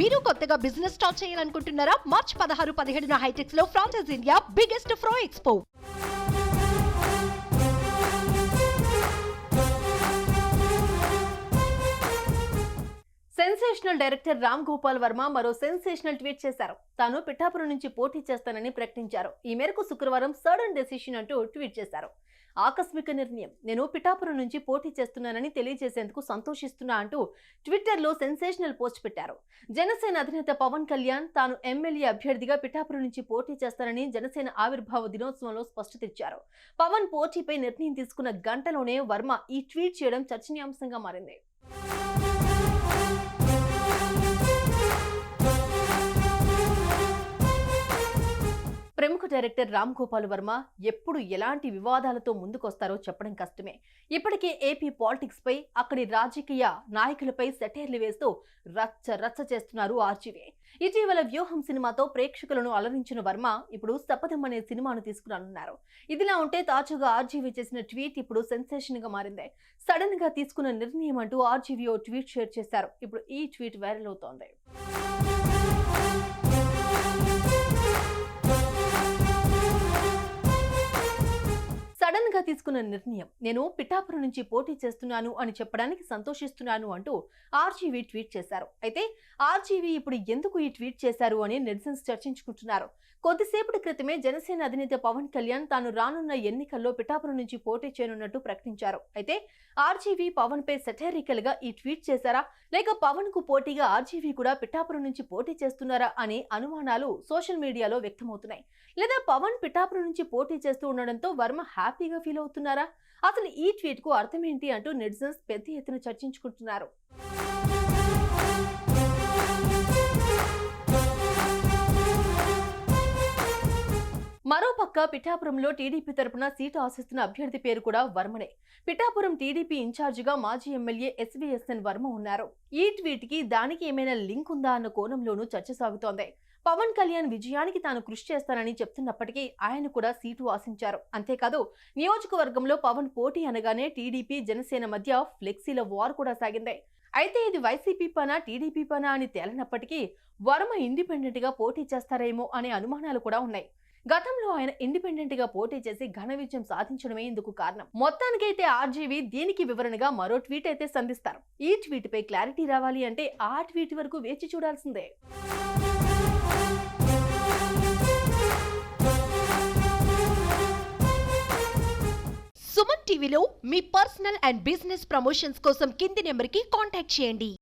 మీరు కొత్తగా business start చేయాలనుకుంటున్నారా? మార్చ్ 16-17 హైటెక్స్ లో ఫ్రాన్సెస్ ఇండియా బిగ్గెస్ట్ ఫ్రో expo. Sensational director Ram Gopal Varma మరో సెన్సేషనల్ ట్వీట్ చేశారు. తాను పిఠాపురం నుంచి పోటీ చేస్తానని ప్రకటించారు. ఈ మేరకు శుక్రవారం సడన్ డెసిషన్ అంటూ ట్వీట్ చేశారు. ఆకస్మిక నిర్ణయం, నేను పిఠాపురం నుంచి పోటీ చేస్తున్నానని తెలియజేసేందుకు సంతోషిస్తున్నా అంటూ ట్విట్టర్లో సెన్సేషనల్ పోస్ట్ పెట్టారు. జనసేన అధినేత పవన్ కళ్యాణ్ తాను ఎమ్మెల్యే అభ్యర్థిగా పిఠాపురం నుంచి పోటీ చేస్తానని జనసేన ఆవిర్భావ దినోత్సవంలో స్పష్టత ఇచ్చారు. పవన్ పోటీపై నిర్ణయం తీసుకున్న గంటలోనే వర్మ ఈ ట్వీట్ చేయడం చర్చనీయాంశంగా మారింది. ప్రముఖ డైరెక్టర్ రామ్ గోపాల్ వర్మ ఎప్పుడు ఎలాంటి వివాదాలతో ముందుకొస్తారో చెప్పడం కష్టమే. ఇప్పటికే ఏపీ పాలిటిక్స్ పై, అక్కడి రాజకీయ నాయకులపై సెటైర్లు వేస్తూ రచ్చ చేస్తున్నారు ఆర్జీవీ. ఇటీవల వ్యూహం సినిమాతో ప్రేక్షకులను అలరించిన వర్మ ఇప్పుడు శపథం అనే సినిమాను తీసుకురానున్నారు. ఇదిలా ఉంటే తాజాగా ఆర్జీవీ చేసిన ట్వీట్ ఇప్పుడు సెన్సేషన్ గా మారింది. సడన్ గా తీసుకున్న నిర్ణయం అంటూ ఆర్జీవీ ఓ ట్వీట్ షేర్ చేశారు. ఇప్పుడు ఈ ట్వీట్ వైరల్ అవుతోంది. సడన్ గా తీసుకున్న నిర్ణయం, నేను పిఠాపురం నుంచి పోటీ చేస్తున్నాను అని చెప్పడానికి సంతోషిస్తున్నాను అంటూ ఆర్జీవీ ట్వీట్ చేశారు. అయితే ఆర్జీవీ ఇప్పుడు ఎందుకు ఈ ట్వీట్ చేశారు అని నెటిజన్స్ చర్చించుకుంటున్నారు. కొద్దిసేపటి క్రితమే జనసేన అధినేత పవన్ కళ్యాణ్ తాను రానున్న ఎన్నికల్లో పిఠాపురం నుంచి పోటీ చేయనున్నట్టు ప్రకటించారు. అయితే ఆర్జీవీ పవన్ పై సెటైరికల్ గా ఈ ట్వీట్ చేశారా, లేక పవన్ కు పోటీగా ఆర్జీవీ కూడా పిఠాపురం నుంచి పోటీ చేస్తున్నారా అనే అనుమానాలు సోషల్ మీడియాలో వ్యక్తమవుతున్నాయి. లేదా పవన్ పిఠాపురం నుంచి పోటీ చేస్తూ ఉండడంతో వర్మ హ్యాపీగా ఫీల్ అవుతున్నారా? అసలు ఈ ట్వీట్ కు అర్థం ఏంటి అంటూ నెటిజన్స్ పెద్ద ఎత్తున చర్చించుకుంటున్నారు. మరోపక్క పిఠాపురంలో టీడీపీ తరపున సీటు ఆశిస్తున్న అభ్యర్థి పేరు కూడా వర్మనే. పిఠాపురం టీడీపీ ఇన్ఛార్జిగా మాజీ ఎమ్మెల్యే ఎస్వీఎస్ఎన్ వర్మ ఉన్నారు. ఈ ట్వీట్ కి దానికి ఏమైనా లింక్ ఉందా అన్న కోణంలోనూ చర్చ సాగుతోంది. పవన్ కళ్యాణ్ విజయానికి తాను కృషి చేస్తానని చెప్తున్నప్పటికీ ఆయన కూడా సీటు ఆశించారు. అంతేకాదు నియోజకవర్గంలో పవన్ పోటీ అనగానే టీడీపీ జనసేన మధ్య ఫ్లెక్సీల వార్ కూడా సాగింది. అయితే ఇది వైసీపీ పనా టీడీపీ పనా అని తేలనప్పటికీ వర్మ ఇండిపెండెంట్ గా పోటీ చేస్తారేమో అనే అనుమానాలు కూడా ఉన్నాయి. గతంలో ఆయన ఇండిపెండెంట్ గా పోటీ చేసి ఘన విజయం సాధించడమే ఇందుకు కారణం. మొత్తానికైతే ఆర్జీవీ దీనికి వివరణగా మరో ట్వీట్ అయితే సంధిస్తారు. ఈ ట్వీట్ పై క్లారిటీ రావాలి అంటే ఆ ట్వీట్ వరకు వేచి చూడాల్సిందే. సుమన్ టీవీలో మీ పర్సనల్ అండ్ బిజినెస్ ప్రమోషన్స్ కోసం కింది నెంబర్కి కాంటాక్ట్ చేయండి.